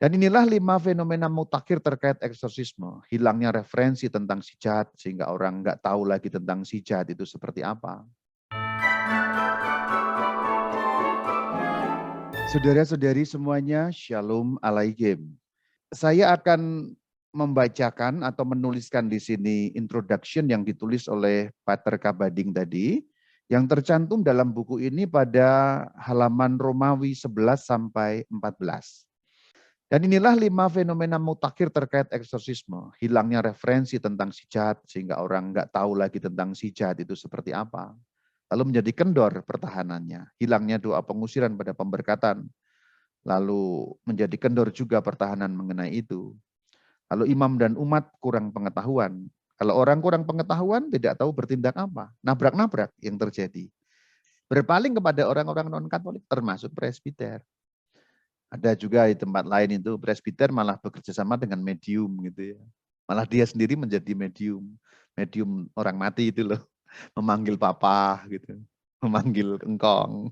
Dan inilah 5 fenomena mutakhir terkait eksorsisme. Hilangnya referensi tentang si jahat sehingga orang nggak tahu lagi tentang si jahat itu seperti apa. Saudara-saudari semuanya, Shalom Alaikum. Saya akan membacakan atau menuliskan di sini introduction yang ditulis oleh Pater Kabading tadi, yang tercantum dalam buku ini pada halaman Romawi 11 sampai 14. Dan inilah 5 fenomena mutakhir terkait eksorsisme. Hilangnya referensi tentang si jahat sehingga orang nggak tahu lagi tentang si jahat itu seperti apa. Lalu menjadi kendor pertahanannya. Hilangnya doa pengusiran pada pemberkatan. Lalu menjadi kendor juga pertahanan mengenai itu. Lalu imam dan umat kurang pengetahuan. Kalau orang kurang pengetahuan tidak tahu bertindak apa. Nabrak-nabrak yang terjadi. Berpaling kepada orang-orang non-Katolik termasuk presbiter. Ada juga di tempat lain itu presbiter malah bekerja sama dengan medium gitu ya. Malah dia sendiri menjadi medium. Medium orang mati itu loh. Memanggil papa gitu. Memanggil engkong.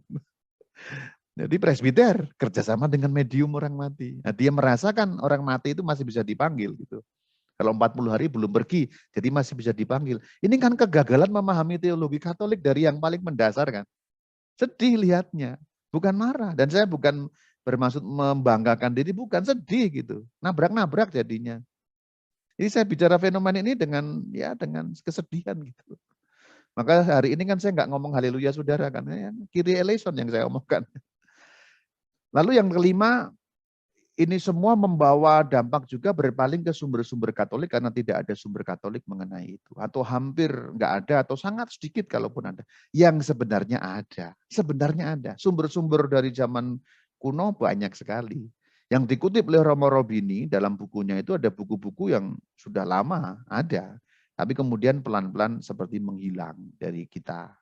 Jadi presbiter kerjasama dengan medium orang mati. Nah, dia merasakan orang mati itu masih bisa dipanggil gitu. Kalau 40 hari belum pergi, jadi masih bisa dipanggil. Ini kan kegagalan memahami teologi Katolik dari yang paling mendasar kan. Sedih lihatnya, bukan marah. Dan saya bukan bermaksud membanggakan diri, bukan, sedih gitu. Nabrak-nabrak jadinya. Jadi saya bicara fenomena ini dengan kesedihan gitu. Maka hari ini kan saya nggak ngomong haleluya saudara kan, Kyrie eleison yang saya omongkan. Lalu yang kelima, ini semua membawa dampak juga berpaling ke sumber-sumber Katolik karena tidak ada sumber Katolik mengenai itu. Atau hampir nggak ada atau sangat sedikit kalaupun ada. Yang sebenarnya ada. Sebenarnya ada. Sumber-sumber dari zaman kuno banyak sekali. Yang dikutip oleh Romo Robini dalam bukunya itu ada buku-buku yang sudah lama ada. Tapi kemudian pelan-pelan seperti menghilang dari kita.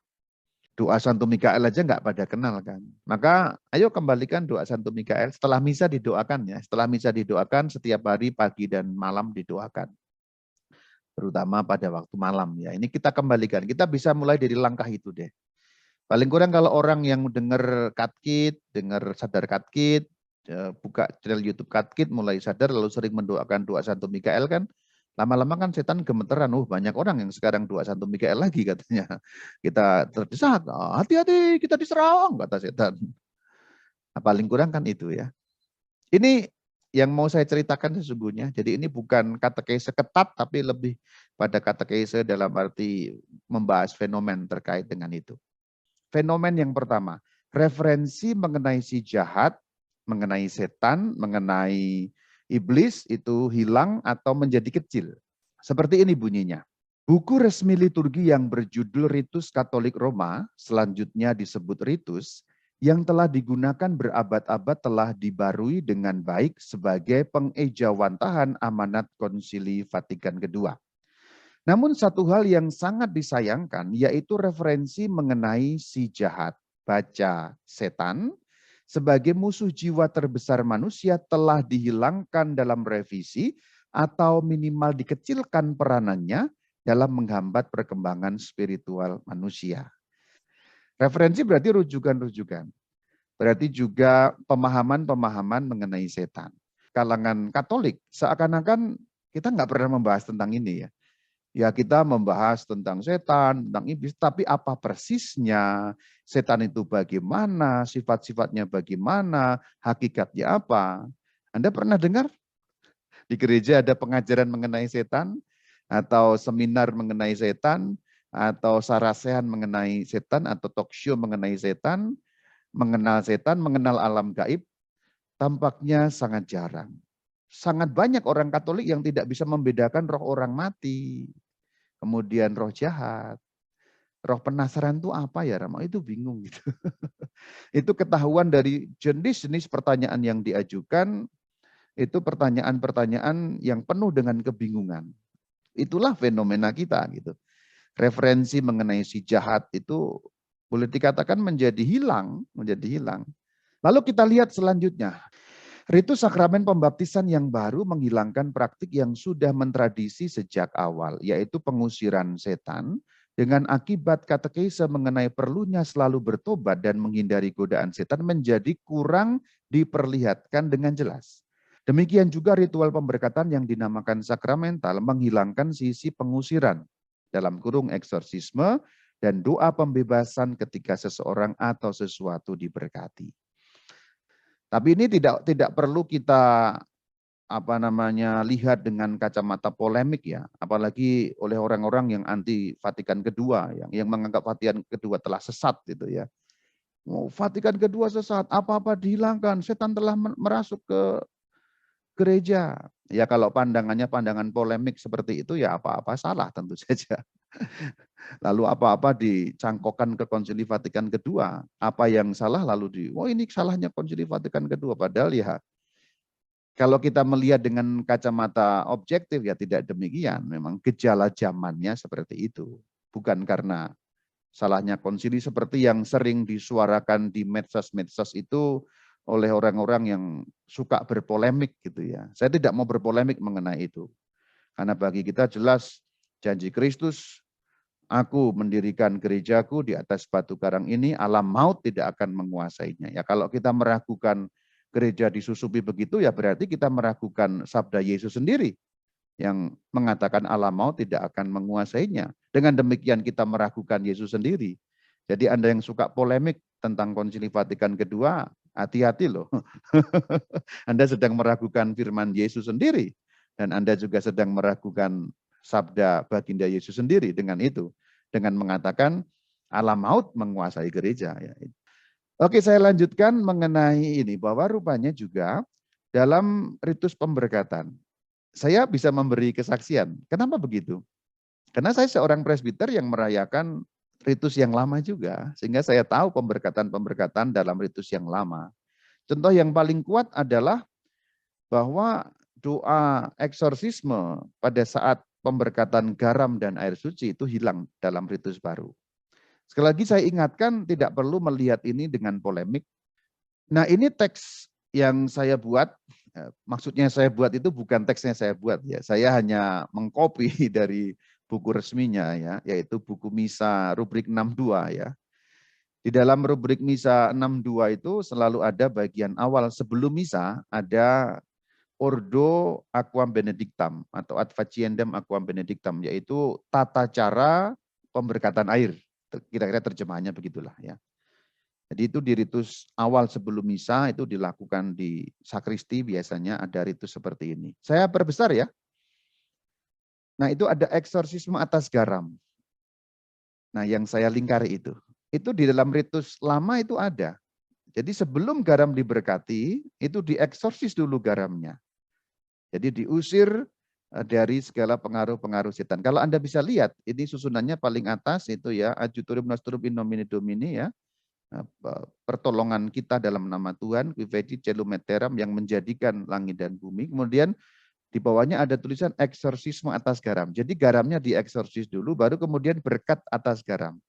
Doa Santo Mikael aja nggak pada kenal kan. Maka ayo kembalikan doa Santo Mikael setelah misa didoakan ya. Setelah misa didoakan setiap hari pagi dan malam didoakan. Terutama pada waktu malam ya. Ini kita kembalikan. Kita bisa mulai dari langkah itu deh. Paling kurang kalau orang yang dengar katkit, dengar sadar katkit, buka channel YouTube katkit, mulai sadar lalu sering mendoakan doa Santo Mikael kan, lama-lama kan setan gemeteran. Banyak orang yang sekarang doa Santo Mikael lagi katanya. Kita terdesak, hati-hati kita diserang, kata setan. Nah, paling kurang kan itu ya. Ini yang mau saya ceritakan sesungguhnya. Jadi ini bukan katekese ketat, tapi lebih pada katekese dalam arti membahas fenomen terkait dengan itu. Fenomen yang pertama, referensi mengenai si jahat, mengenai setan, mengenai iblis itu hilang atau menjadi kecil. Seperti ini bunyinya. Buku resmi liturgi yang berjudul Ritus Katolik Roma, selanjutnya disebut Ritus, yang telah digunakan berabad-abad telah dibarui dengan baik sebagai pengejawantahan amanat Konsili Vatikan II. Namun satu hal yang sangat disayangkan yaitu referensi mengenai si jahat, baca setan, sebagai musuh jiwa terbesar manusia telah dihilangkan dalam revisi atau minimal dikecilkan peranannya dalam menghambat perkembangan spiritual manusia. Referensi berarti rujukan-rujukan. Berarti juga pemahaman-pemahaman mengenai setan. Kalangan Katolik seakan-akan kita nggak pernah membahas tentang ini ya. Ya kita membahas tentang setan, tentang iblis, tapi apa persisnya, setan itu bagaimana, sifat-sifatnya bagaimana, hakikatnya apa. Anda pernah dengar di gereja ada pengajaran mengenai setan, atau seminar mengenai setan, atau sarasehan mengenai setan, atau talk show mengenai setan, mengenal alam gaib, tampaknya sangat jarang. Sangat banyak orang Katolik yang tidak bisa membedakan roh orang mati, kemudian roh jahat, roh penasaran itu apa ya Rama? Itu bingung gitu. Itu ketahuan dari jenis-jenis pertanyaan yang diajukan, itu pertanyaan-pertanyaan yang penuh dengan kebingungan. Itulah fenomena kita gitu. Referensi mengenai si jahat itu boleh dikatakan menjadi hilang. Lalu kita lihat selanjutnya. Ritus sakramen pembaptisan yang baru menghilangkan praktik yang sudah mentradisi sejak awal, yaitu pengusiran setan, dengan akibat katekese mengenai perlunya selalu bertobat dan menghindari godaan setan menjadi kurang diperlihatkan dengan jelas. Demikian juga ritual pemberkatan yang dinamakan sakramental menghilangkan sisi pengusiran dalam kurung eksorsisme dan doa pembebasan ketika seseorang atau sesuatu diberkati. Tapi ini tidak perlu kita lihat dengan kacamata polemik ya, apalagi oleh orang-orang yang anti Vatikan kedua, yang menganggap Vatikan kedua telah sesat gitu ya. Oh, Vatikan kedua sesat, apa-apa dihilangkan, setan telah merasuk ke gereja. Ya kalau pandangan polemik seperti itu ya apa-apa salah tentu saja. Lalu apa-apa dicangkokkan ke Konsili Vatikan kedua, apa yang salah lalu ini salahnya Konsili Vatikan kedua, padahal ya kalau kita melihat dengan kacamata objektif ya tidak demikian. Memang gejala zamannya seperti itu. Bukan karena salahnya konsili seperti yang sering disuarakan di medsos-medsos itu oleh orang-orang yang suka berpolemik gitu ya. Saya tidak mau berpolemik mengenai itu. Karena bagi kita jelas janji Kristus, aku mendirikan gerejaku di atas batu karang ini, alam maut tidak akan menguasainya. Ya kalau kita meragukan gereja disusupi begitu, ya berarti kita meragukan sabda Yesus sendiri yang mengatakan alam maut tidak akan menguasainya. Dengan demikian kita meragukan Yesus sendiri. Jadi Anda yang suka polemik tentang Konsili Vatikan kedua, hati-hati loh. Anda sedang meragukan firman Yesus sendiri. Dan Anda juga sedang meragukan sabda baginda Yesus sendiri dengan itu. Dengan mengatakan alam maut menguasai gereja. Oke, saya lanjutkan mengenai ini, bahwa rupanya juga dalam ritus pemberkatan, saya bisa memberi kesaksian. Kenapa begitu? Karena saya seorang presbiter yang merayakan ritus yang lama juga, sehingga saya tahu pemberkatan-pemberkatan dalam ritus yang lama. Contoh yang paling kuat adalah bahwa doa eksorsisme pada saat pemberkatan garam dan air suci itu hilang dalam ritus baru. Sekali lagi saya ingatkan tidak perlu melihat ini dengan polemik. Nah ini teks yang saya buat, maksudnya saya buat itu bukan teksnya saya buat ya. Saya hanya mengcopy dari buku resminya ya, yaitu buku Misa rubrik 62 ya. Di dalam rubrik Misa 62 itu selalu ada bagian awal sebelum Misa ada Ordo Aquam Benedictam atau Ad Faciendam Aquam Benedictam, yaitu tata cara pemberkatan air. Kira-kira terjemahannya begitulah ya. Jadi itu di ritus awal sebelum misa itu dilakukan di sakristi, biasanya ada ritus seperti ini. Saya perbesar ya. Nah itu ada eksorsisme atas garam. Nah yang saya lingkari itu di dalam ritus lama itu ada. Jadi sebelum garam diberkati, itu dieksorsis dulu garamnya. Jadi diusir dari segala pengaruh-pengaruh setan. Kalau Anda bisa lihat, ini susunannya paling atas itu ya, Adjutorium Nostrum in Nomine Domini ya, pertolongan kita dalam nama Tuhan, Quivedi Celum et Terram, yang menjadikan langit dan bumi. Kemudian di bawahnya ada tulisan eksorsisme atas garam. Jadi garamnya dieksorsis dulu, baru kemudian berkat atas garam.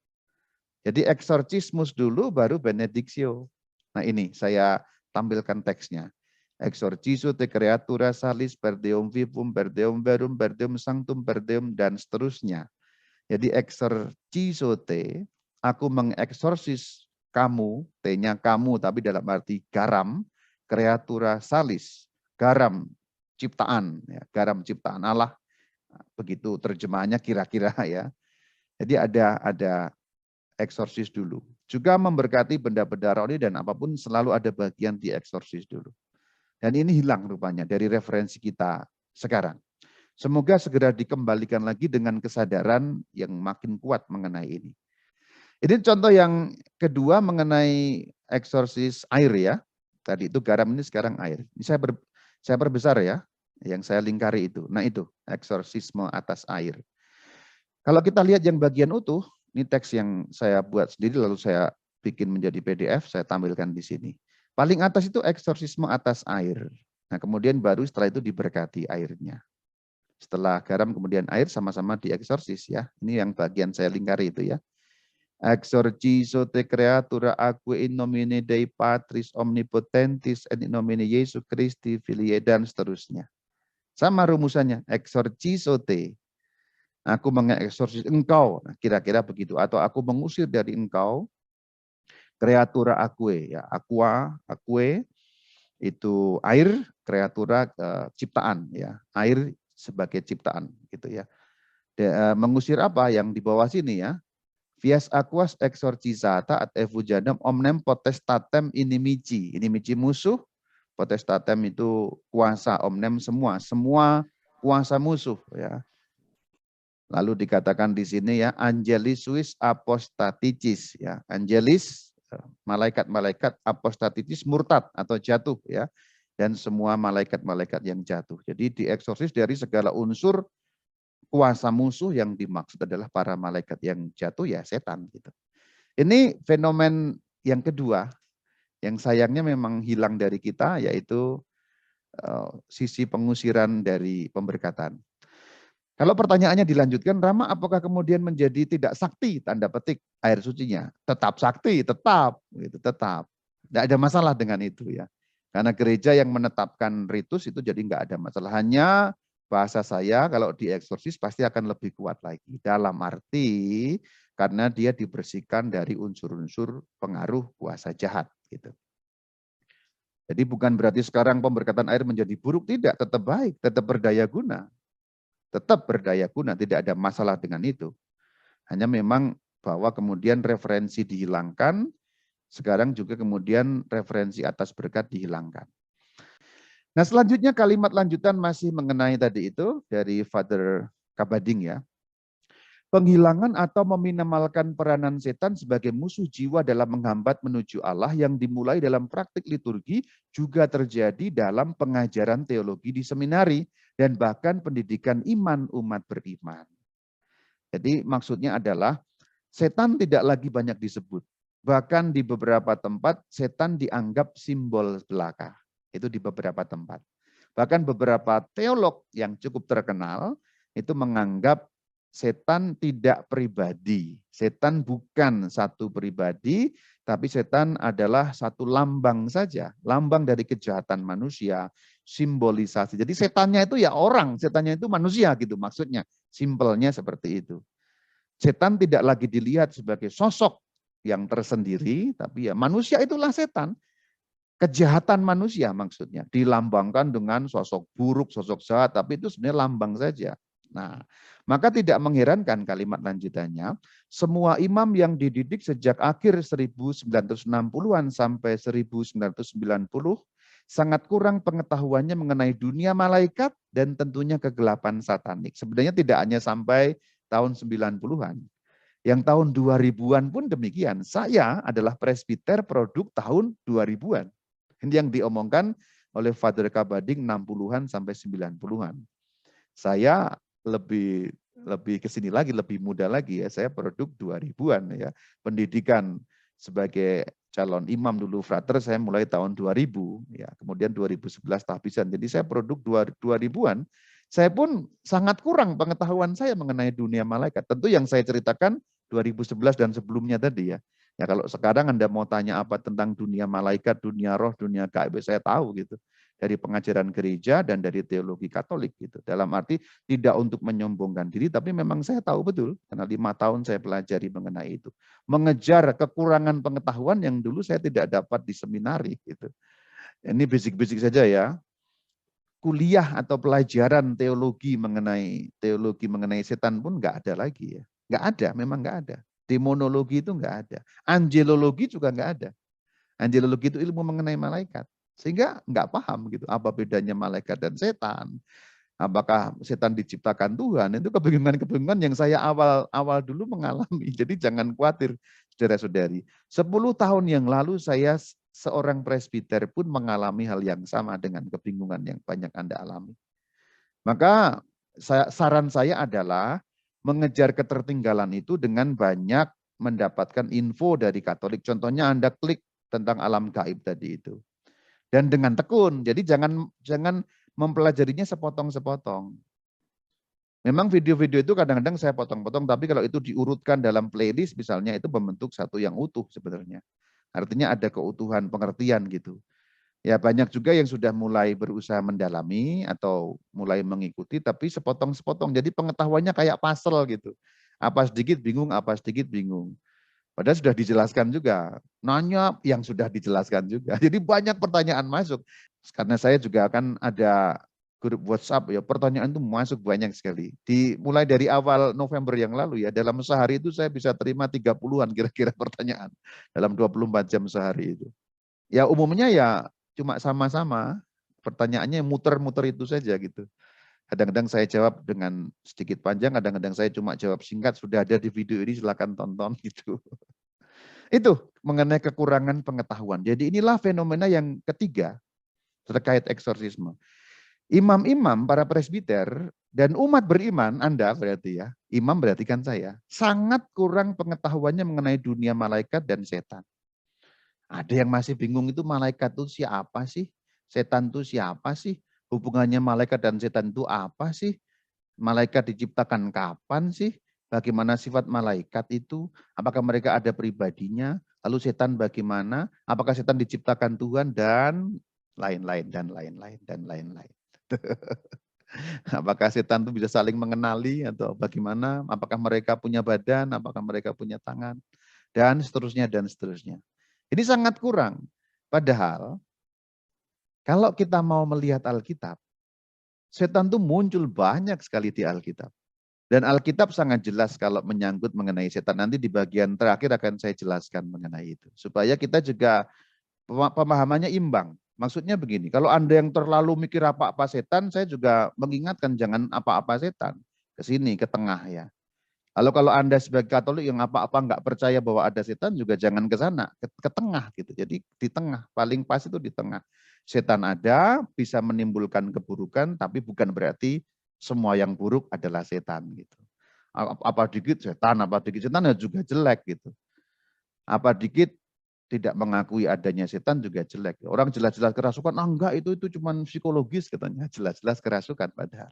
Jadi eksorsismus dulu, baru benedictio. Nah ini saya tampilkan teksnya. Exorciso te creatura salis per deum vivum, per deum verum, per deum sanctum, per deum, dan seterusnya. Jadi exorciso te, aku mengeksorsis kamu, T-nya kamu, tapi dalam arti garam, creatura salis, garam ciptaan, ya, garam ciptaan Allah. Begitu terjemahannya kira-kira ya. Jadi ada eksorsis dulu. Juga memberkati benda-benda rohani dan apapun selalu ada bagian di eksorsis dulu. Dan ini hilang rupanya dari referensi kita sekarang. Semoga segera dikembalikan lagi dengan kesadaran yang makin kuat mengenai ini. Ini contoh yang kedua mengenai eksorsis air ya. Tadi itu garam, ini sekarang air. Ini saya perbesar ya, yang saya lingkari itu. Nah itu, eksorsisme atas air. Kalau kita lihat yang bagian utuh, ini teks yang saya buat sendiri lalu saya bikin menjadi PDF, saya tampilkan di sini. Paling atas itu eksorsisme atas air. Nah kemudian baru setelah itu diberkati airnya. Setelah garam kemudian air sama-sama dieksorsis ya. Ini yang bagian saya lingkari itu ya. Exorciso te creatura aquae in nomine Dei Patris omnipotentis et in nomine Jesu Christi Filii, dan seterusnya. Sama rumusannya, exorciso te. Aku mengeksorsis engkau, kira-kira begitu. Atau aku mengusir dari engkau, creatura aquae, ya, aqua, aquae, Itu air kreatura ciptaan ya, air sebagai ciptaan gitu ya. Mengusir apa yang di bawah sini ya? Vias aquas exorcisata ad effugendum omnem potestatem inimici. Inimici musuh, potestatem itu kuasa, omnem semua kuasa musuh ya. Lalu dikatakan di sini ya, angelis suis apostaticis ya. Angelis malaikat-malaikat, apostaticis murtad atau jatuh ya. Dan semua malaikat-malaikat yang jatuh. Jadi dieksorsis dari segala unsur kuasa musuh, yang dimaksud adalah para malaikat yang jatuh ya setan gitu. Ini fenomen yang kedua yang sayangnya memang hilang dari kita, yaitu sisi pengusiran dari pemberkatan. Kalau pertanyaannya dilanjutkan, Rama apakah kemudian menjadi tidak sakti, tanda petik, air sucinya? Tetap sakti, tetap. Gitu, tetap. Tidak ada masalah dengan itu ya. Karena gereja yang menetapkan ritus itu jadi nggak ada masalah. Hanya bahasa saya kalau dieksorsis pasti akan lebih kuat lagi. Dalam arti karena dia dibersihkan dari unsur-unsur pengaruh kuasa jahat. Gitu. Jadi bukan berarti sekarang pemberkatan air menjadi buruk, tidak. Tetap baik, tetap berdaya guna. Tetap berdaya guna, tidak ada masalah dengan itu. Hanya memang bahwa kemudian referensi dihilangkan, sekarang juga kemudian referensi atas berkat dihilangkan. Nah selanjutnya kalimat lanjutan masih mengenai tadi itu dari Father Kabading ya. Penghilangan atau meminimalkan peranan setan sebagai musuh jiwa dalam menghambat menuju Allah yang dimulai dalam praktik liturgi juga terjadi dalam pengajaran teologi di seminari dan bahkan pendidikan iman umat beriman. Jadi maksudnya adalah setan tidak lagi banyak disebut. Bahkan di beberapa tempat setan dianggap simbol belaka. Itu di beberapa tempat. Bahkan beberapa teolog yang cukup terkenal itu menganggap setan tidak pribadi. Setan bukan satu pribadi, tapi setan adalah satu lambang saja. Lambang dari kejahatan manusia, simbolisasi. Jadi setannya itu ya orang, setannya itu manusia gitu maksudnya. Simpelnya seperti itu. Setan tidak lagi dilihat sebagai sosok yang tersendiri, tapi ya manusia itulah setan. Kejahatan manusia maksudnya. Dilambangkan dengan sosok buruk, sosok jahat, tapi itu sebenarnya lambang saja. Nah, maka tidak mengherankan kalimat lanjutannya, semua imam yang dididik sejak akhir 1960-an sampai 1990 sangat kurang pengetahuannya mengenai dunia malaikat dan tentunya kegelapan satanik. Sebenarnya tidak hanya sampai tahun 90-an. Yang tahun 2000-an pun demikian. Saya adalah presbiter produk tahun 2000-an. Ini yang diomongkan oleh Father Kabading 60-an sampai 90-an. Saya lebih ke sini lagi, lebih muda lagi ya. Saya produk 2000-an ya. Pendidikan sebagai calon imam dulu frater saya mulai tahun 2000 ya. Kemudian 2011 tahbisan. Jadi saya produk 2000-an. Saya pun sangat kurang pengetahuan saya mengenai dunia malaikat. Tentu yang saya ceritakan 2011 dan sebelumnya tadi ya. Ya kalau sekarang Anda mau tanya apa tentang dunia malaikat, dunia roh, dunia gaib, saya tahu gitu. Dari pengajaran gereja dan dari teologi Katolik gitu. Dalam arti tidak untuk menyombongkan diri, tapi memang saya tahu betul karena 5 tahun saya pelajari mengenai itu. Mengejar kekurangan pengetahuan yang dulu saya tidak dapat di seminari gitu. Ini basic-basic saja ya. Kuliah atau pelajaran teologi mengenai setan pun nggak ada lagi ya. Nggak ada, memang nggak ada. Demonologi itu nggak ada. Angelologi juga nggak ada. Angelologi itu ilmu mengenai malaikat. Sehingga nggak paham gitu apa bedanya malaikat dan setan. Apakah setan diciptakan Tuhan? Itu kebingungan-kebingungan yang saya awal dulu mengalami. Jadi jangan khawatir saudara-saudari. 10 tahun yang lalu saya seorang presbiter pun mengalami hal yang sama dengan kebingungan yang banyak Anda alami. Maka saran saya adalah mengejar ketertinggalan itu dengan banyak mendapatkan info dari Katolik. Contohnya Anda klik tentang alam gaib tadi itu. Dan dengan tekun. Jadi jangan mempelajarinya sepotong-sepotong. Memang video-video itu kadang-kadang saya potong-potong, tapi kalau itu diurutkan dalam playlist misalnya itu membentuk satu yang utuh sebenarnya. Artinya ada keutuhan pengertian gitu. Ya banyak juga yang sudah mulai berusaha mendalami atau mulai mengikuti, tapi sepotong-sepotong. Jadi pengetahuannya kayak puzzle gitu. Apa sedikit bingung, apa sedikit bingung. Padahal sudah dijelaskan juga. Nanya yang sudah dijelaskan juga. Jadi banyak pertanyaan masuk. Karena saya juga akan ada grup WhatsApp ya, pertanyaan itu masuk banyak sekali. Mulai dari awal November yang lalu ya, dalam sehari itu saya bisa terima 30-an kira-kira pertanyaan dalam 24 jam sehari itu. Ya umumnya ya cuma sama-sama, pertanyaannya muter-muter itu saja gitu. Kadang-kadang saya jawab dengan sedikit panjang, kadang-kadang saya cuma jawab singkat, sudah ada di video ini silakan tonton gitu. Itu mengenai kekurangan pengetahuan. Jadi inilah fenomena yang ketiga terkait eksorsisme. Imam-imam, para presbiter, dan umat beriman, Anda berarti ya, imam berarti kan saya, sangat kurang pengetahuannya mengenai dunia malaikat dan setan. Ada yang masih bingung itu malaikat itu siapa sih? Setan itu siapa sih? Hubungannya malaikat dan setan itu apa sih? Malaikat diciptakan kapan sih? Bagaimana sifat malaikat itu? Apakah mereka ada pribadinya? Lalu setan bagaimana? Apakah setan diciptakan Tuhan? Dan lain-lain, dan lain-lain, dan lain-lain. Apakah setan itu bisa saling mengenali atau bagaimana? Apakah mereka punya badan? Apakah mereka punya tangan? Dan seterusnya, dan seterusnya. Ini sangat kurang. Padahal kalau kita mau melihat Alkitab, setan itu muncul banyak sekali di Alkitab. Dan Alkitab sangat jelas kalau menyangkut mengenai setan. Nanti di bagian terakhir akan saya jelaskan mengenai itu. Supaya kita juga pemahamannya imbang. Maksudnya begini, kalau Anda yang terlalu mikir apa-apa setan, saya juga mengingatkan jangan apa-apa setan. Ke sini, ke tengah ya. Lalu kalau Anda sebagai Katolik yang apa-apa nggak percaya bahwa ada setan, juga jangan ke sana, ke tengah gitu. Jadi di tengah, paling pas itu di tengah. Setan ada, bisa menimbulkan keburukan, tapi bukan berarti semua yang buruk adalah setan gitu. Apa dikit setan ya juga jelek gitu. Apa dikit tidak mengakui adanya setan juga jelek. Orang jelas-jelas kerasukan, enggak itu cuma psikologis katanya, jelas-jelas kerasukan padahal.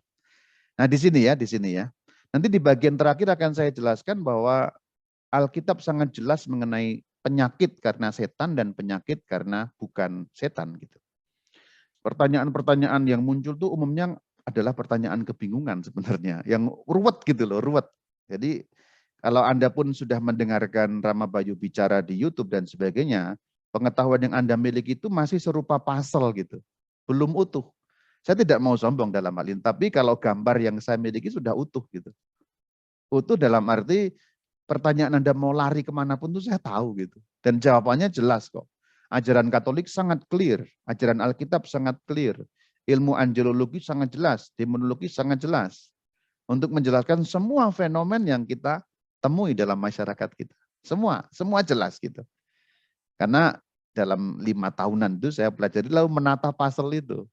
Nah di sini ya. Nanti di bagian terakhir akan saya jelaskan bahwa Alkitab sangat jelas mengenai penyakit karena setan dan penyakit karena bukan setan gitu. Pertanyaan-pertanyaan yang muncul tuh umumnya adalah pertanyaan kebingungan sebenarnya, yang ruwet gitu loh, ruwet. Jadi kalau Anda pun sudah mendengarkan Rama Bayu bicara di YouTube dan sebagainya, pengetahuan yang Anda miliki itu masih serupa puzzle gitu, belum utuh. Saya tidak mau sombong dalam hal ini, tapi kalau gambar yang saya miliki sudah utuh gitu. Utuh dalam arti pertanyaan Anda mau lari kemanapun itu saya tahu gitu. Dan jawabannya jelas kok. Ajaran Katolik sangat clear, ajaran Alkitab sangat clear, ilmu angelologi sangat jelas, demonologi sangat jelas. Untuk menjelaskan semua fenomen yang kita temui dalam masyarakat kita. Semua jelas gitu. Karena dalam 5 tahunan itu saya pelajari lalu menata puzzle itu.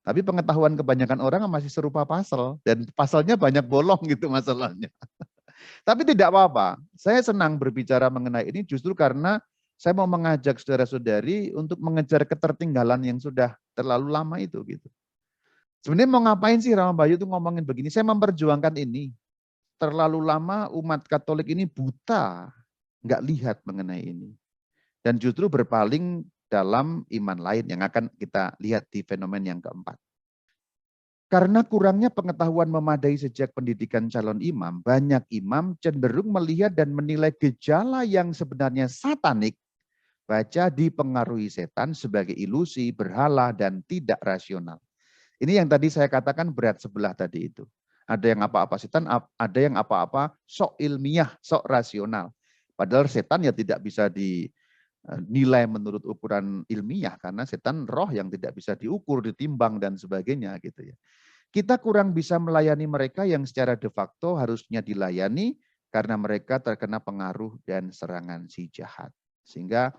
Tapi pengetahuan kebanyakan orang masih serupa puzzle. Dan puzzle-nya banyak bolong gitu masalahnya. Tapi tidak apa-apa. Saya senang berbicara mengenai ini justru karena saya mau mengajak saudara-saudari untuk mengejar ketertinggalan yang sudah terlalu lama itu gitu. Sebenarnya mau ngapain sih Rama Bayu itu ngomongin begini? Saya memperjuangkan ini. Terlalu lama umat Katolik ini buta, nggak lihat mengenai ini. Dan justru berpaling dalam iman lain yang akan kita lihat di fenomen yang keempat. Karena kurangnya pengetahuan memadai sejak pendidikan calon imam, banyak imam cenderung melihat dan menilai gejala yang sebenarnya satanik, baca dipengaruhi setan sebagai ilusi, berhala, dan tidak rasional. Ini yang tadi saya katakan berat sebelah tadi itu. Ada yang apa-apa setan, ada yang apa-apa sok ilmiah, sok rasional. Padahal setan ya tidak bisa dinilai menurut ukuran ilmiah, karena setan roh yang tidak bisa diukur, ditimbang, dan sebagainya gitu ya. Kita kurang bisa melayani mereka yang secara de facto harusnya dilayani karena mereka terkena pengaruh dan serangan si jahat. Sehingga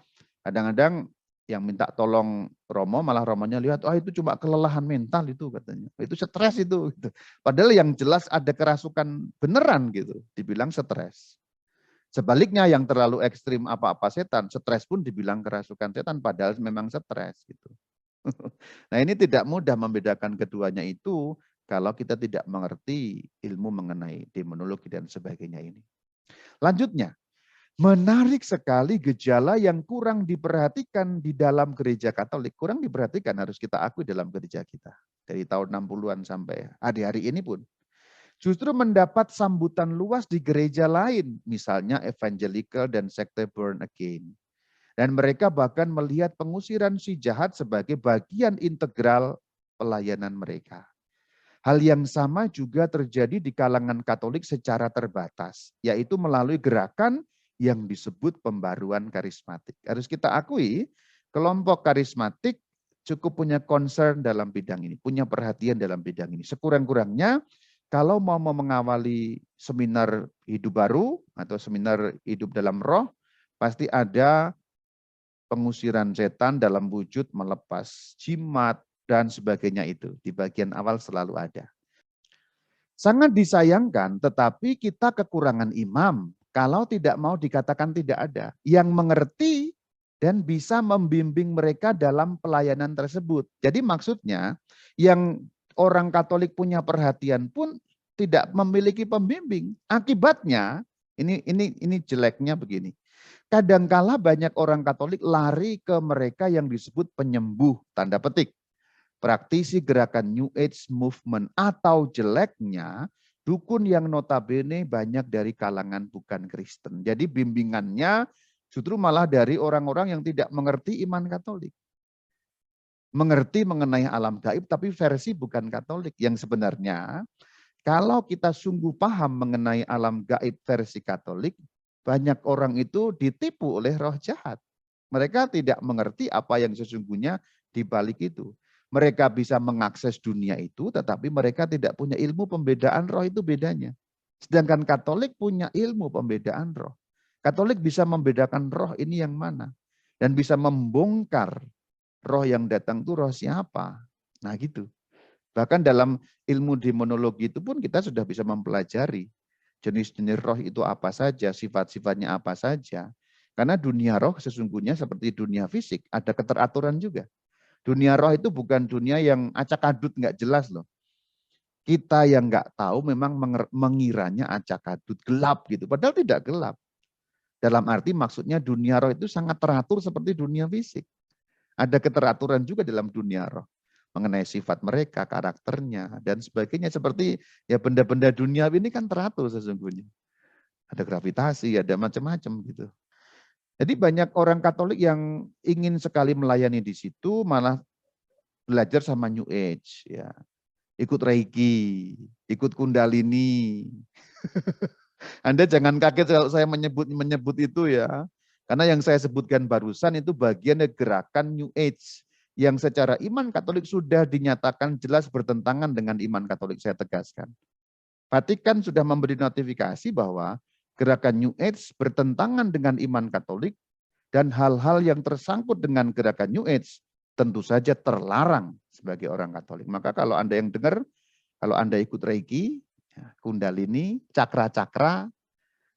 kadang-kadang yang minta tolong Romo, malah Romonya lihat, oh itu cuma kelelahan mental itu katanya. Itu stres itu. Gitu. Padahal yang jelas ada kerasukan beneran gitu, dibilang stres. Sebaliknya yang terlalu ekstrim apa-apa setan, stres pun dibilang kerasukan setan, padahal memang stres gitu. Nah ini tidak mudah membedakan keduanya itu kalau kita tidak mengerti ilmu mengenai demonologi dan sebagainya ini. Lanjutnya, menarik sekali gejala yang kurang diperhatikan di dalam gereja Katolik. Kurang diperhatikan harus kita akui dalam gereja kita. Dari tahun 60-an sampai hari-hari ini pun. Justru mendapat sambutan luas di gereja lain. Misalnya evangelical dan sekte born again. Dan mereka bahkan melihat pengusiran si jahat sebagai bagian integral pelayanan mereka. Hal yang sama juga terjadi di kalangan Katolik secara terbatas, yaitu melalui gerakan yang disebut pembaruan karismatik. Harus kita akui, kelompok karismatik cukup punya concern dalam bidang ini, punya perhatian dalam bidang ini. Sekurang-kurangnya, kalau mau mengawali seminar hidup baru atau seminar hidup dalam roh, pasti ada pengusiran setan dalam wujud melepas jimat, dan sebagainya itu. Di bagian awal selalu ada. Sangat disayangkan, tetapi kita kekurangan imam. Kalau tidak mau dikatakan tidak ada. Yang mengerti dan bisa membimbing mereka dalam pelayanan tersebut. Jadi maksudnya, yang orang Katolik punya perhatian pun tidak memiliki pembimbing. Akibatnya, ini jeleknya begini. Kadangkala banyak orang Katolik lari ke mereka yang disebut penyembuh, tanda petik. Praktisi gerakan New Age Movement, atau jeleknya dukun yang notabene banyak dari kalangan bukan Kristen. Jadi bimbingannya justru malah dari orang-orang yang tidak mengerti iman Katolik. Mengerti mengenai alam gaib tapi versi bukan Katolik. Yang sebenarnya kalau kita sungguh paham mengenai alam gaib versi Katolik, banyak orang itu ditipu oleh roh jahat. Mereka tidak mengerti apa yang sesungguhnya di balik itu. Mereka bisa mengakses dunia itu, tetapi mereka tidak punya ilmu pembedaan roh, itu bedanya. Sedangkan Katolik punya ilmu pembedaan roh. Katolik bisa membedakan roh ini yang mana. Dan bisa membongkar roh yang datang itu roh siapa. Nah gitu. Bahkan dalam ilmu demonologi itu pun kita sudah bisa mempelajari jenis-jenis roh itu apa saja, sifat-sifatnya apa saja. Karena dunia roh sesungguhnya seperti dunia fisik, ada keteraturan juga. Dunia roh itu bukan dunia yang acak-adut nggak jelas loh. Kita yang nggak tahu memang mengiranya acak-adut, gelap gitu. Padahal tidak gelap. Dalam arti maksudnya dunia roh itu sangat teratur seperti dunia fisik. Ada keteraturan juga dalam dunia roh. Mengenai sifat mereka, karakternya, dan sebagainya. Seperti ya benda-benda dunia ini kan teratur sesungguhnya. Ada gravitasi, ada macam-macam gitu. Jadi banyak orang Katolik yang ingin sekali melayani di situ, malah belajar sama New Age, ya, ikut Reiki, ikut Kundalini. Anda jangan kaget kalau saya menyebut itu ya, karena yang saya sebutkan barusan itu bagian dari gerakan New Age yang secara iman Katolik sudah dinyatakan jelas bertentangan dengan iman Katolik, saya tegaskan. Vatikan sudah memberi notifikasi bahwa gerakan New Age bertentangan dengan iman Katolik dan hal-hal yang tersangkut dengan gerakan New Age tentu saja terlarang sebagai orang Katolik. Maka kalau Anda yang dengar, kalau Anda ikut Reiki, Kundalini, cakra-cakra,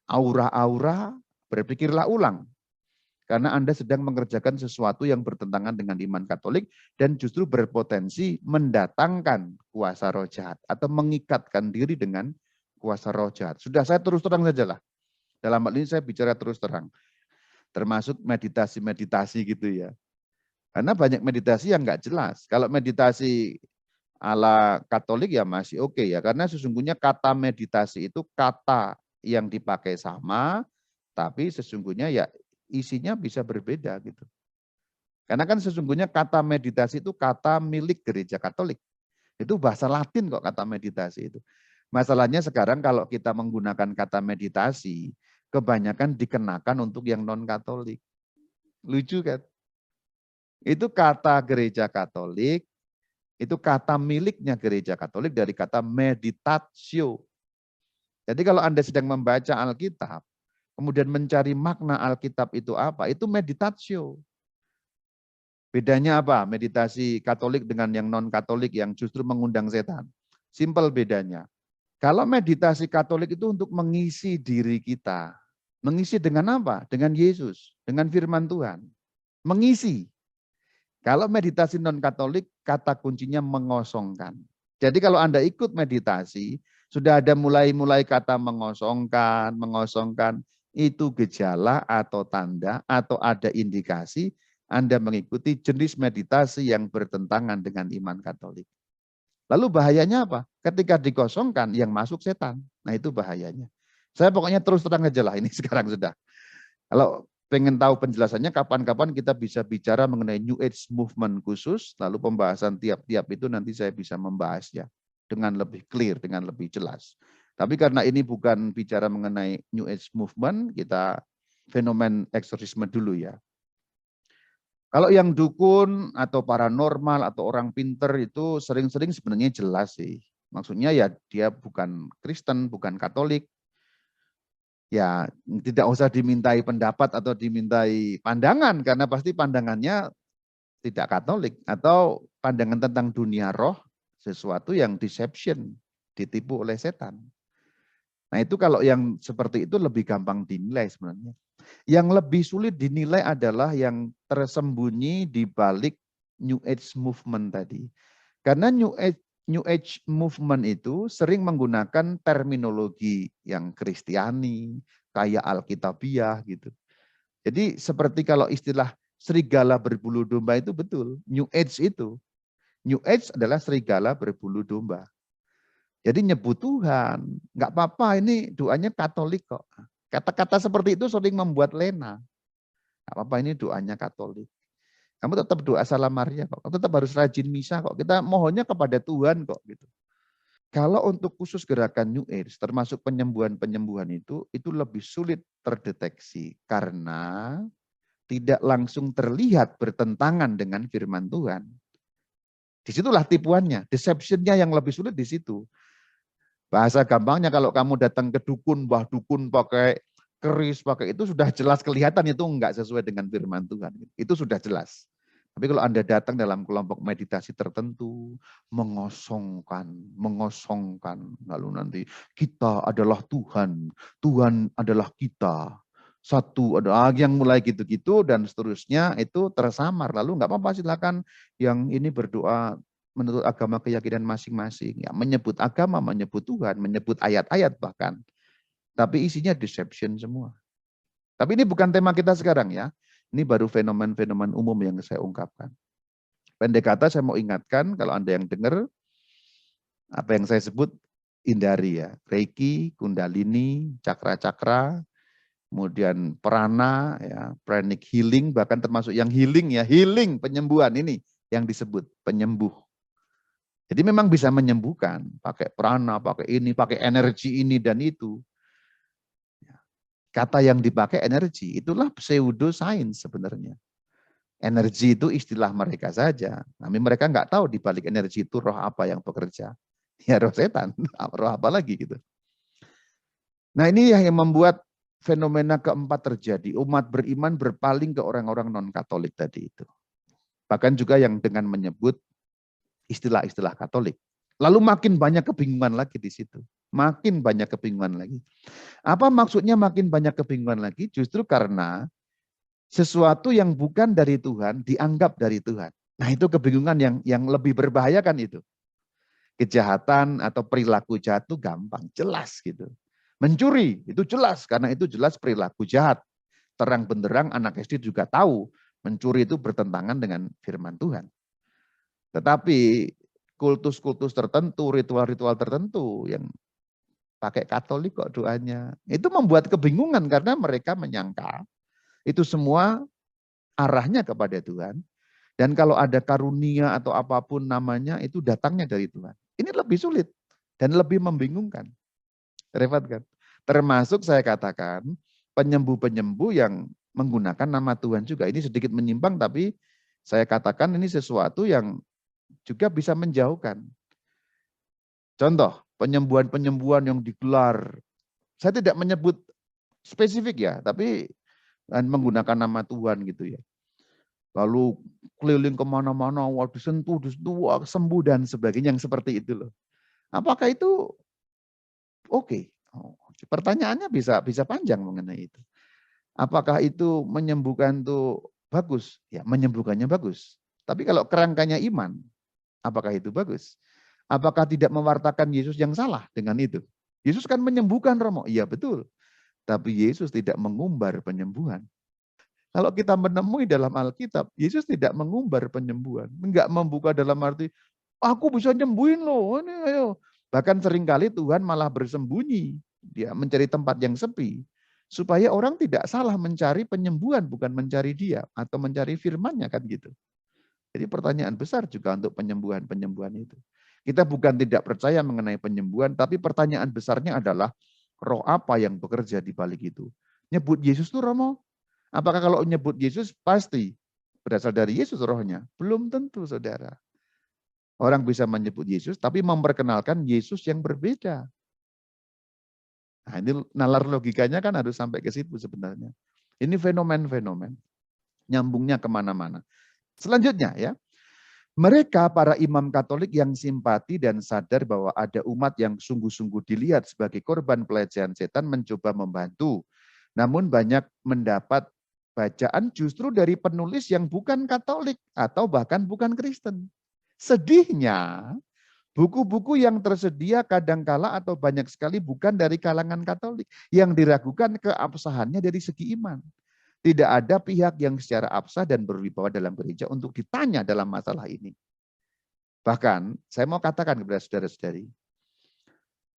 aura-aura, berpikirlah ulang. Karena Anda sedang mengerjakan sesuatu yang bertentangan dengan iman Katolik dan justru berpotensi mendatangkan kuasa roh jahat atau mengikatkan diri dengan kuasa roh jahat. Sudah, saya terus terang saja lah. Dalam hal ini saya bicara terus terang. Termasuk meditasi-meditasi gitu ya. Karena banyak meditasi yang nggak jelas. Kalau meditasi ala Katolik ya masih oke ya. Karena sesungguhnya kata meditasi itu kata yang dipakai sama, tapi sesungguhnya ya isinya bisa berbeda gitu. Karena kan sesungguhnya kata meditasi itu kata milik gereja Katolik. Itu bahasa Latin kok kata meditasi itu. Masalahnya sekarang kalau kita menggunakan kata meditasi, kebanyakan dikenakan untuk yang non-Katolik. Lucu kan? Itu kata gereja Katolik, itu kata miliknya gereja Katolik dari kata meditatio. Jadi kalau Anda sedang membaca Alkitab, kemudian mencari makna Alkitab itu apa? Itu meditatio. Bedanya apa? Meditasi Katolik dengan yang non-Katolik yang justru mengundang setan. Simpel bedanya. Kalau meditasi Katolik itu untuk mengisi diri kita. Mengisi dengan apa? Dengan Yesus, dengan firman Tuhan. Mengisi. Kalau meditasi non-Katolik, kata kuncinya mengosongkan. Jadi kalau Anda ikut meditasi, sudah ada mulai kata mengosongkan, itu gejala atau tanda atau ada indikasi Anda mengikuti jenis meditasi yang bertentangan dengan iman Katolik. Lalu bahayanya apa? Ketika dikosongkan, yang masuk setan. Nah itu bahayanya. Saya pokoknya terus terang aja lah ini sekarang sudah. Kalau pengen tahu penjelasannya, kapan-kapan kita bisa bicara mengenai New Age Movement khusus, lalu pembahasan tiap-tiap itu nanti saya bisa membahasnya dengan lebih clear, dengan lebih jelas. Tapi karena ini bukan bicara mengenai New Age Movement, kita fenomen eksorsisme dulu ya. Kalau yang dukun atau paranormal atau orang pinter itu sering-sering sebenarnya jelas sih. Maksudnya ya dia bukan Kristen, bukan Katolik, ya tidak usah dimintai pendapat atau dimintai pandangan karena pasti pandangannya tidak Katolik atau pandangan tentang dunia roh sesuatu yang deception, ditipu oleh setan. Nah itu kalau yang seperti itu lebih gampang dinilai sebenarnya. Yang lebih sulit dinilai adalah yang tersembunyi di balik New Age Movement tadi. Karena New Age Movement itu sering menggunakan terminologi yang Kristiani, kayak Alkitabiah gitu. Jadi seperti kalau istilah serigala berbulu domba itu betul, New Age itu. New Age adalah serigala berbulu domba. Jadi nyebut Tuhan, nggak apa-apa ini doanya Katolik kok. Kata-kata seperti itu sering membuat lena. Nggak apa-apa ini doanya Katolik. Kamu tetap doa Salam Maria kok. Kamu tetap harus rajin misa kok. Kita mohonnya kepada Tuhan kok gitu. Kalau untuk khusus gerakan New Age, termasuk penyembuhan-penyembuhan itu lebih sulit terdeteksi karena tidak langsung terlihat bertentangan dengan firman Tuhan. Disitulah tipuannya, deception-nya yang lebih sulit di situ. Bahasa gampangnya kalau kamu datang ke dukun, bah dukun pakai keris, pakai itu sudah jelas kelihatan itu enggak sesuai dengan firman Tuhan. Itu sudah jelas. Tapi kalau Anda datang dalam kelompok meditasi tertentu, mengosongkan, lalu nanti kita adalah Tuhan, Tuhan adalah kita, satu ada yang mulai gitu-gitu dan seterusnya itu tersamar. Lalu enggak apa-apa silakan yang ini berdoa menurut agama keyakinan masing-masing. Ya, menyebut agama, menyebut Tuhan, menyebut ayat-ayat bahkan. Tapi isinya deception semua. Tapi ini bukan tema kita sekarang ya. Ini baru fenomen-fenomen umum yang saya ungkapkan. Pendek kata saya mau ingatkan kalau Anda yang dengar, apa yang saya sebut hindari ya. Reiki, Kundalini, Cakra-Cakra, kemudian Prana, ya, Pranic Healing, bahkan termasuk yang healing ya. Healing, penyembuhan ini yang disebut penyembuh. Jadi memang bisa menyembuhkan, pakai prana, pakai ini, pakai energi ini dan itu. Kata yang dipakai energi, itulah pseudoscience sebenarnya. Energi itu istilah mereka saja. Tapi mereka nggak tahu di balik energi itu roh apa yang bekerja. Ya roh setan, roh apa lagi gitu. Nah ini yang membuat fenomena keempat terjadi. Umat beriman berpaling ke orang-orang non-Katolik tadi itu. Bahkan juga yang dengan menyebut istilah-istilah Katolik. Lalu makin banyak kebingungan lagi di situ. Makin banyak kebingungan lagi. Apa maksudnya makin banyak kebingungan lagi? Justru karena sesuatu yang bukan dari Tuhan dianggap dari Tuhan. Nah itu kebingungan yang lebih berbahaya kan itu. Kejahatan atau perilaku jahat itu gampang, jelas gitu. Mencuri itu jelas, karena itu jelas perilaku jahat. Terang benderang anak SD juga tahu mencuri itu bertentangan dengan firman Tuhan. Tetapi kultus-kultus tertentu, ritual-ritual tertentu yang pakai Katolik kok doanya. Itu membuat kebingungan karena mereka menyangka itu semua arahnya kepada Tuhan. Dan kalau ada karunia atau apapun namanya itu datangnya dari Tuhan. Ini lebih sulit dan lebih membingungkan. Repot kan? Termasuk saya katakan penyembuh-penyembuh yang menggunakan nama Tuhan juga. Ini sedikit menyimpang tapi saya katakan ini sesuatu yang juga bisa menjauhkan. Contoh, penyembuhan-penyembuhan yang digelar. Saya tidak menyebut spesifik ya, tapi menggunakan nama Tuhan gitu ya. Lalu keliling kemana-mana, disentuh, sembuh dan sebagainya yang seperti itu loh. Apakah itu oke? Pertanyaannya bisa panjang mengenai itu. Apakah itu menyembuhkan itu bagus? Ya, menyembuhkannya bagus. Tapi kalau kerangkanya iman, apakah itu bagus? Apakah tidak mewartakan Yesus yang salah dengan itu? Yesus kan menyembuhkan Romo. Iya betul. Tapi Yesus tidak mengumbar penyembuhan. Kalau kita menemui dalam Alkitab, Yesus tidak mengumbar penyembuhan. Enggak membuka dalam arti, aku bisa nyembuhin loh. Ini, ayo. Bahkan seringkali Tuhan malah bersembunyi. Dia mencari tempat yang sepi. Supaya orang tidak salah mencari penyembuhan, bukan mencari dia, atau mencari firman-Nya kan gitu. Jadi pertanyaan besar juga untuk penyembuhan-penyembuhan itu. Kita bukan tidak percaya mengenai penyembuhan, tapi pertanyaan besarnya adalah roh apa yang bekerja di balik itu. Nyebut Yesus itu romo. Apakah kalau nyebut Yesus pasti berasal dari Yesus rohnya? Belum tentu, saudara. Orang bisa menyebut Yesus, tapi memperkenalkan Yesus yang berbeda. Nah, ini nalar logikanya kan harus sampai ke situ sebenarnya. Ini fenomen-fenomen. Nyambungnya kemana-mana. Selanjutnya ya, mereka para imam Katolik yang simpati dan sadar bahwa ada umat yang sungguh-sungguh dilihat sebagai korban pelecehan setan mencoba membantu. Namun banyak mendapat bacaan justru dari penulis yang bukan Katolik atau bahkan bukan Kristen. Sedihnya, buku-buku yang tersedia kadangkala atau banyak sekali bukan dari kalangan Katolik, yang diragukan keabsahannya dari segi iman. Tidak ada pihak yang secara absah dan berwibawa dalam gereja untuk ditanya dalam masalah ini. Bahkan, saya mau katakan kepada saudara-saudari,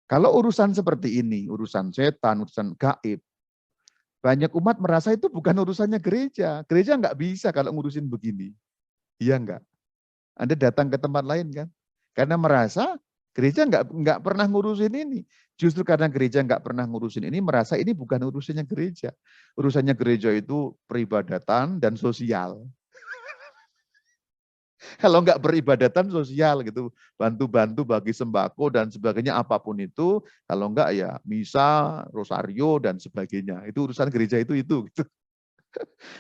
kalau urusan seperti ini, urusan setan, urusan gaib, banyak umat merasa itu bukan urusannya gereja. Gereja nggak bisa kalau ngurusin begini. Iya enggak? Anda datang ke tempat lain kan? Karena merasa gereja nggak pernah ngurusin ini. Justru karena gereja nggak pernah ngurusin ini, merasa ini bukan urusannya gereja. Urusannya gereja itu peribadatan dan sosial. Kalau nggak peribadatan sosial gitu, bantu-bantu bagi sembako dan sebagainya apapun itu, kalau nggak ya misa, rosario dan sebagainya. Itu urusan gereja itu gitu.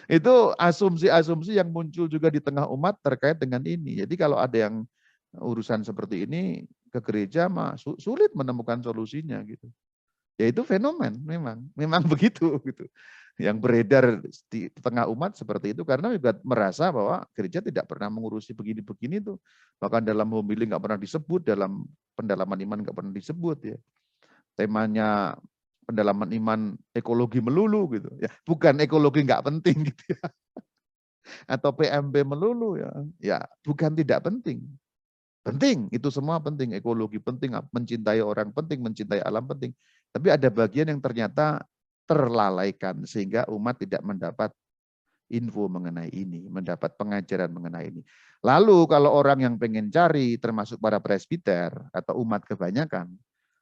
Itu asumsi-asumsi yang muncul juga di tengah umat terkait dengan ini. Jadi kalau ada yang urusan seperti ini ke gereja mah sulit menemukan solusinya gitu. Ya itu fenomen memang begitu gitu. Yang beredar di tengah umat seperti itu karena juga merasa bahwa gereja tidak pernah mengurusi begini-begini tuh. Bahkan dalam homili nggak pernah disebut, dalam pendalaman iman nggak pernah disebut ya. Temanya pendalaman iman ekologi melulu gitu ya. Bukan ekologi nggak penting gitu ya. Atau PMB melulu ya. Ya, bukan tidak penting. Penting, itu semua penting. Ekologi penting, mencintai orang penting, mencintai alam penting. Tapi ada bagian yang ternyata terlalaikan sehingga umat tidak mendapat info mengenai ini, mendapat pengajaran mengenai ini. Lalu kalau orang yang pengen cari, termasuk para presbiter atau umat kebanyakan,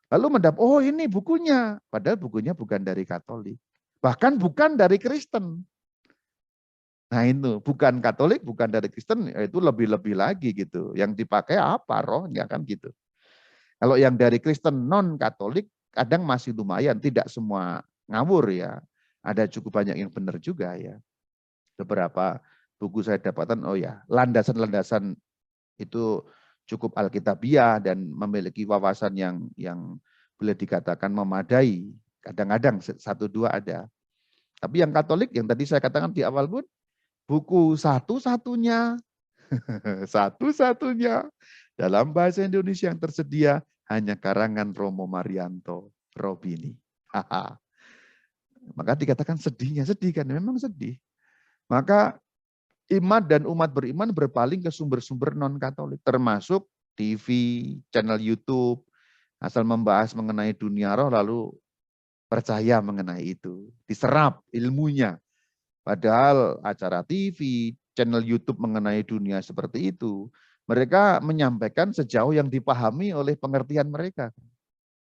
lalu mendapat, oh ini bukunya. Padahal bukunya bukan dari Katolik. Bahkan bukan dari Kristen. Nah itu, bukan Katolik, bukan dari Kristen, itu lebih-lebih lagi gitu. Yang dipakai apa rohnya kan gitu. Kalau yang dari Kristen non-Katolik, kadang masih lumayan, tidak semua ngawur ya. Ada cukup banyak yang benar juga ya. Beberapa buku saya dapatkan, oh ya, landasan-landasan itu cukup alkitabiah dan memiliki wawasan yang boleh dikatakan memadai. Kadang-kadang satu dua ada. Tapi yang Katolik, yang tadi saya katakan di awal pun, buku satu-satunya, satu-satunya dalam bahasa Indonesia yang tersedia hanya karangan Romo Marianto Robini. Maka dikatakan sedihnya, sedih kan, memang sedih. Maka iman dan umat beriman berpaling ke sumber-sumber non-Katolik, termasuk TV, channel YouTube, asal membahas mengenai dunia roh lalu percaya mengenai itu, diserap ilmunya. Padahal acara TV, channel YouTube mengenai dunia seperti itu, mereka menyampaikan sejauh yang dipahami oleh pengertian mereka.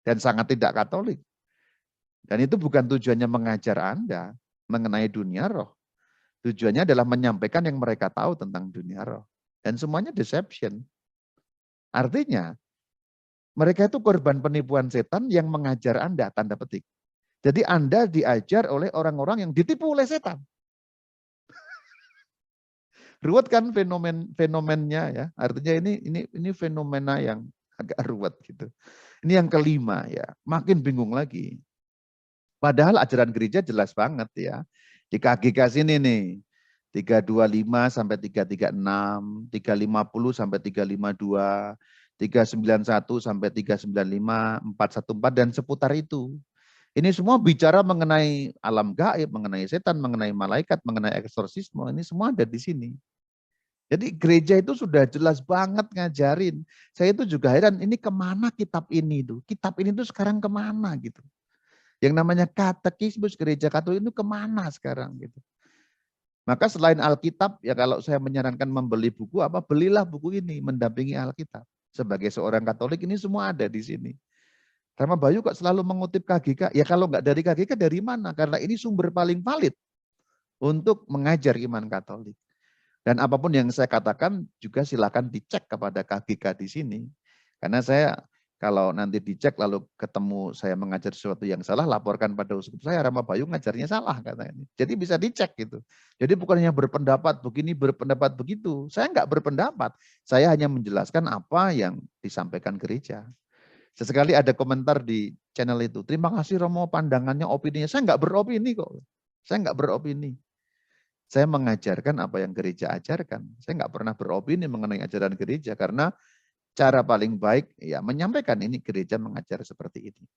Dan sangat tidak Katolik. Dan itu bukan tujuannya mengajar Anda mengenai dunia roh. Tujuannya adalah menyampaikan yang mereka tahu tentang dunia roh. Dan semuanya deception. Artinya, mereka itu korban penipuan setan yang mengajar Anda, tanda petik. Jadi Anda diajar oleh orang-orang yang ditipu oleh setan. Ruwet kan fenomennya ya. Artinya ini fenomena yang agak ruwet gitu. Ini yang kelima ya. Makin bingung lagi. Padahal ajaran gereja jelas banget ya. Di KGK sini nih. 325 sampai 336, 350 sampai 352, 391 sampai 395, 414 dan seputar itu. Ini semua bicara mengenai alam gaib, mengenai setan, mengenai malaikat, mengenai eksorsisme. Ini semua ada di sini. Jadi gereja itu sudah jelas banget ngajarin. Saya itu juga heran, ini kemana kitab ini tuh? Kitab ini tuh sekarang kemana gitu. Yang namanya katekismus gereja Katolik itu kemana sekarang gitu. Maka selain Alkitab, ya kalau saya menyarankan membeli buku apa, belilah buku ini, mendampingi Alkitab. Sebagai seorang Katolik ini semua ada di sini. Rama Bayu kok selalu mengutip KGK? Ya kalau nggak dari KGK dari mana? Karena ini sumber paling valid untuk mengajar iman Katolik. Dan apapun yang saya katakan juga silakan dicek kepada KGK di sini. Karena saya kalau nanti dicek lalu ketemu saya mengajar sesuatu yang salah, laporkan pada uskup saya, Rama Bayu ngajarnya salah katanya. Jadi bisa dicek gitu. Jadi bukannya berpendapat begini, berpendapat begitu. Saya nggak berpendapat. Saya hanya menjelaskan apa yang disampaikan gereja. Sesekali ada komentar di channel itu, terima kasih Romo pandangannya, opininya. Saya nggak beropini kok. Saya nggak beropini. Saya mengajarkan apa yang gereja ajarkan. Saya nggak pernah beropini mengenai ajaran gereja karena cara paling baik ya menyampaikan ini gereja mengajar seperti ini.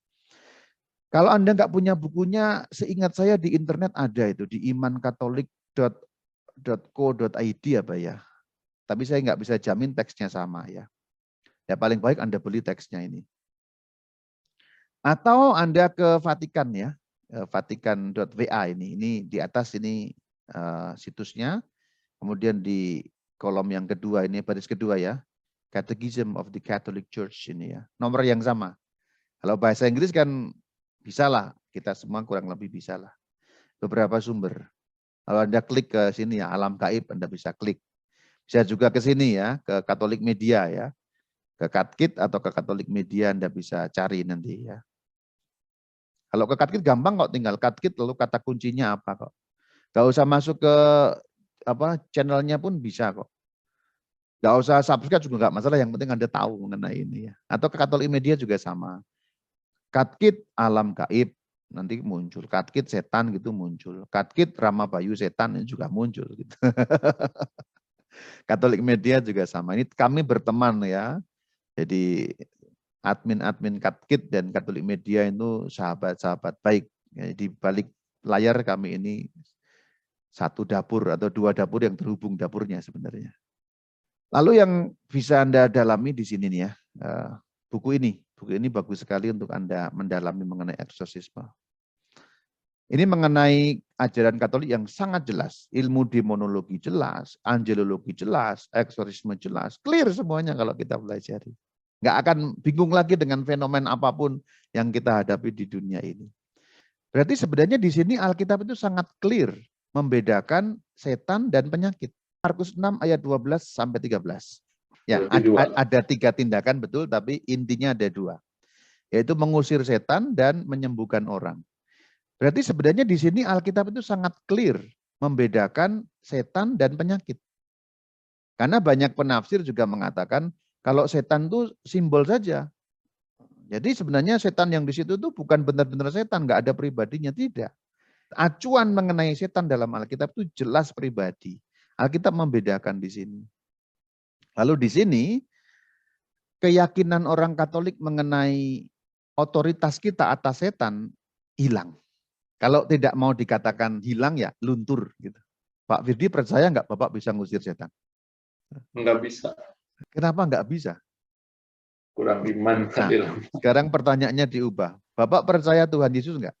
Kalau Anda nggak punya bukunya, seingat saya di internet ada itu di imankatolik.co.id apa ya. Tapi saya nggak bisa jamin teksnya sama ya. Ya paling baik Anda beli teksnya ini. Atau Anda ke Vatikan ya, vatikan.va ini di atas ini situsnya. Kemudian di kolom yang kedua ini baris kedua ya. Catechism of the Catholic Church ini ya. Nomor yang sama. Kalau bahasa Inggris kan bisalah, kita semua kurang lebih bisalah. Beberapa sumber. Kalau Anda klik ke sini ya, Alam Gaib Anda bisa klik. Bisa juga ke sini ya, ke Katolik Media ya. Ke Katkit atau ke Katolik Media Anda bisa cari nanti ya. Kalau ke Katkit gampang kok, tinggal Katkit lalu kata kuncinya apa kok. Gak usah masuk ke channelnya pun bisa kok. Gak usah subscribe juga nggak masalah, yang penting Anda tahu mengenai ini ya. Atau ke Katolik Media juga sama. Katkit Alam Gaib nanti muncul. Katkit setan gitu muncul. Katkit Rama Bayu setan juga muncul gitu. Katolik Media juga sama. Ini kami berteman ya. Jadi admin-admin Katkit dan Katolik Media itu sahabat-sahabat baik. Ya, di balik layar kami ini satu dapur atau dua dapur yang terhubung dapurnya sebenarnya. Lalu yang bisa Anda dalami di sini nih ya, buku ini. Buku ini bagus sekali untuk Anda mendalami mengenai eksorsisme. Ini mengenai ajaran Katolik yang sangat jelas. Ilmu demonologi jelas, angelologi jelas, eksorsisme jelas. Clear semuanya kalau kita pelajari. Nggak akan bingung lagi dengan fenomen apapun yang kita hadapi di dunia ini. Berarti sebenarnya di sini Alkitab itu sangat clear membedakan setan dan penyakit. Markus 6 ayat 12 sampai 13. Ya, ada 3 tindakan betul, tapi intinya ada 2. Yaitu mengusir setan dan menyembuhkan orang. Berarti sebenarnya di sini Alkitab itu sangat clear membedakan setan dan penyakit. Karena banyak penafsir juga mengatakan kalau setan itu simbol saja. Jadi sebenarnya setan yang di situ itu bukan benar-benar setan, nggak ada pribadinya, tidak. Acuan mengenai setan dalam Alkitab itu jelas pribadi. Alkitab membedakan di sini. Lalu di sini keyakinan orang Katolik mengenai otoritas kita atas setan hilang. Kalau tidak mau dikatakan hilang ya luntur gitu. Pak Firdi percaya nggak Bapak bisa ngusir setan? Nggak bisa. Kenapa nggak bisa? Kurang iman. Nah, sekarang pertanyaannya diubah. Bapak percaya Tuhan Yesus nggak?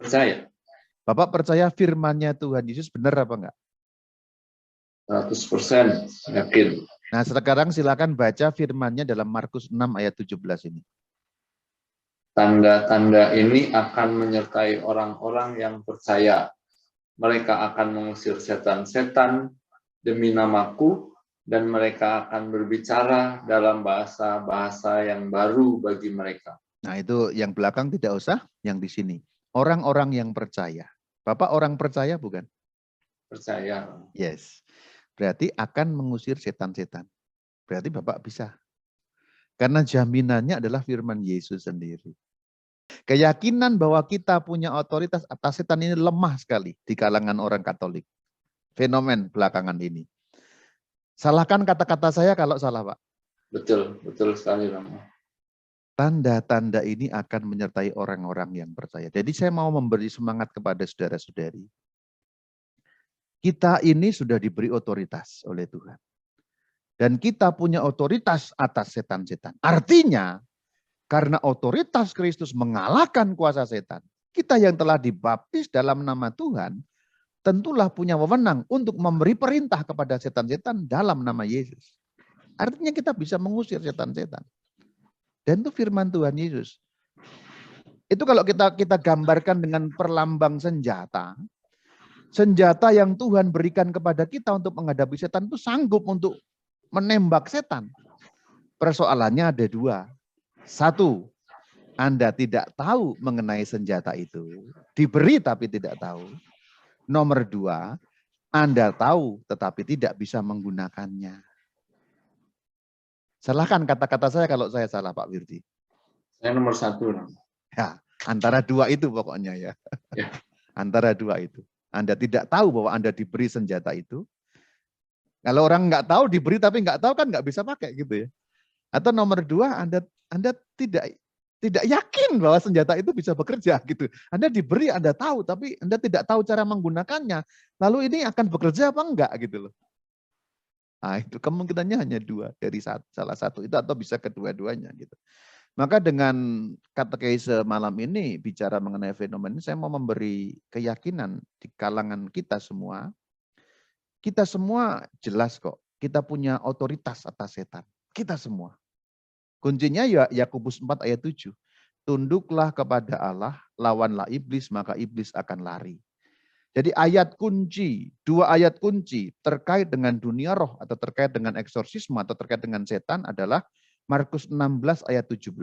Percaya. Bapak percaya firman-Nya Tuhan Yesus benar apa enggak? 100% yakin. Nah, sekarang silakan baca firman-Nya dalam Markus 6 ayat 17 ini. Tanda-tanda ini akan menyertai orang-orang yang percaya. Mereka akan mengusir setan-setan demi namaku, dan mereka akan berbicara dalam bahasa-bahasa yang baru bagi mereka. Nah, itu yang belakang tidak usah, yang di sini. Orang-orang yang percaya. Bapak orang percaya bukan? Percaya. Yes. Berarti akan mengusir setan-setan. Berarti Bapak bisa. Karena jaminannya adalah firman Yesus sendiri. Keyakinan bahwa kita punya otoritas atas setan ini lemah sekali di kalangan orang Katolik. Fenomen belakangan ini. Salahkan kata-kata saya kalau salah, Pak. Betul, betul sekali, Romo. Tanda-tanda ini akan menyertai orang-orang yang percaya. Jadi saya mau memberi semangat kepada saudara-saudari. Kita ini sudah diberi otoritas oleh Tuhan. Dan kita punya otoritas atas setan-setan. Artinya, karena otoritas Kristus mengalahkan kuasa setan, Kita yang telah dibaptis dalam nama Tuhan, tentulah punya wewenang untuk memberi perintah kepada setan-setan dalam nama Yesus. Artinya kita bisa mengusir setan-setan. Dan itu firman Tuhan Yesus. Itu kalau kita gambarkan dengan perlambang senjata. Senjata yang Tuhan berikan kepada kita untuk menghadapi setan itu sanggup untuk menembak setan. Persoalannya ada dua. Satu, Anda tidak tahu mengenai senjata itu. Diberi tapi tidak tahu. Nomor dua, Anda tahu tetapi tidak bisa menggunakannya. Salahkan kata-kata saya kalau saya salah, Pak Wirdi. Saya nomor satu. Ya, antara dua itu pokoknya ya. Ya. Antara dua itu. Anda tidak tahu bahwa Anda diberi senjata itu. Kalau orang nggak tahu diberi tapi nggak tahu kan nggak bisa pakai gitu ya. Atau nomor dua, Anda tidak yakin bahwa senjata itu bisa bekerja gitu. Anda diberi, Anda tahu, tapi Anda tidak tahu cara menggunakannya. Lalu ini akan bekerja apa enggak gitu loh. Nah, itu kemungkinannya hanya dua dari salah satu itu atau bisa kedua-duanya gitu. Maka dengan katekese malam ini bicara mengenai fenomena ini, saya mau memberi keyakinan di kalangan kita semua. Kita semua jelas kok, kita punya otoritas atas setan. Kita semua. Kuncinya ya Yakobus 4 ayat 7. Tunduklah kepada Allah, lawanlah iblis, maka iblis akan lari. Jadi ayat kunci, dua ayat kunci terkait dengan dunia roh atau terkait dengan eksorsisme atau terkait dengan setan adalah Markus 16 ayat 17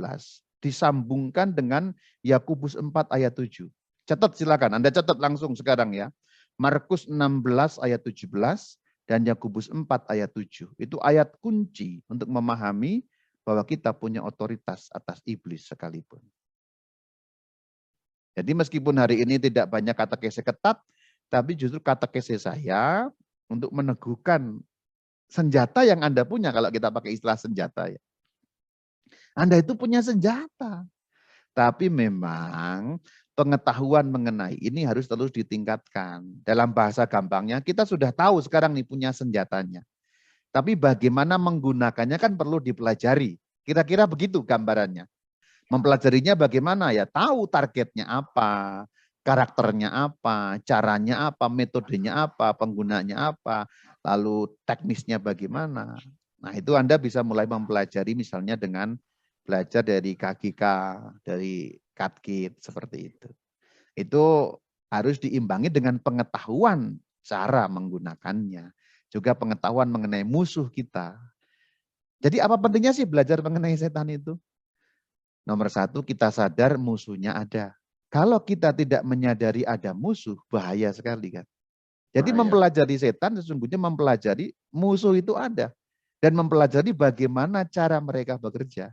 disambungkan dengan Yakobus 4 ayat 7. Catat silakan, Anda catat langsung sekarang ya. Markus 16 ayat 17 dan Yakobus 4 ayat 7. Itu ayat kunci untuk memahami bahwa kita punya otoritas atas iblis sekalipun. Jadi meskipun hari ini tidak banyak katekese ketat, tapi justru katekese saya untuk meneguhkan senjata yang Anda punya, kalau kita pakai istilah senjata ya. Anda itu punya senjata. Tapi memang pengetahuan mengenai ini harus terus ditingkatkan. Dalam bahasa gampangnya, kita sudah tahu sekarang nih punya senjatanya. Tapi bagaimana menggunakannya kan perlu dipelajari. Kira-kira begitu gambarannya. Mempelajarinya bagaimana ya? Tahu targetnya apa, karakternya apa, caranya apa, metodenya apa, penggunanya apa, lalu teknisnya bagaimana. Nah itu Anda bisa mulai mempelajari misalnya dengan belajar dari KGK, dari Katkit, seperti itu. Itu harus diimbangi dengan pengetahuan cara menggunakannya. Juga pengetahuan mengenai musuh kita. Jadi apa pentingnya sih belajar mengenai setan itu? Nomor satu, kita sadar musuhnya ada. Kalau kita tidak menyadari ada musuh, bahaya sekali kan. Jadi mempelajari setan sesungguhnya mempelajari musuh itu ada. Dan mempelajari bagaimana cara mereka bekerja.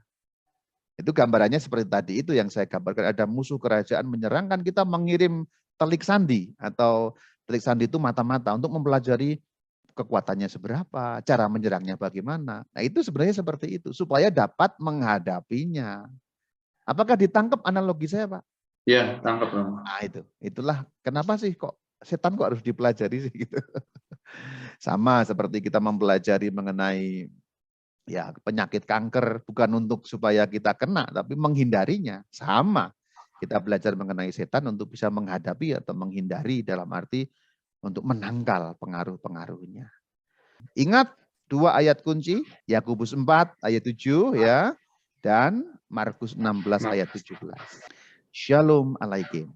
Itu gambarannya seperti tadi itu yang saya gambarkan. Ada musuh kerajaan menyerang, kan kita mengirim telik sandi. Atau telik sandi itu mata-mata untuk mempelajari kekuatannya seberapa, cara menyerangnya bagaimana. Nah itu sebenarnya seperti itu. Supaya dapat menghadapinya. Apakah ditangkap analogi saya Pak? Ya, tangkap. Nah itu. Itulah kenapa sih kok setan kok harus dipelajari sih gitu. Sama seperti kita mempelajari mengenai ya penyakit kanker, bukan untuk supaya kita kena, tapi menghindarinya. Sama, kita belajar mengenai setan untuk bisa menghadapi atau menghindari dalam arti untuk menangkal pengaruh-pengaruhnya. Ingat dua ayat kunci, Yakobus 4 ayat 7 ya, dan Markus 16 ayat 17. Shalom alaikum.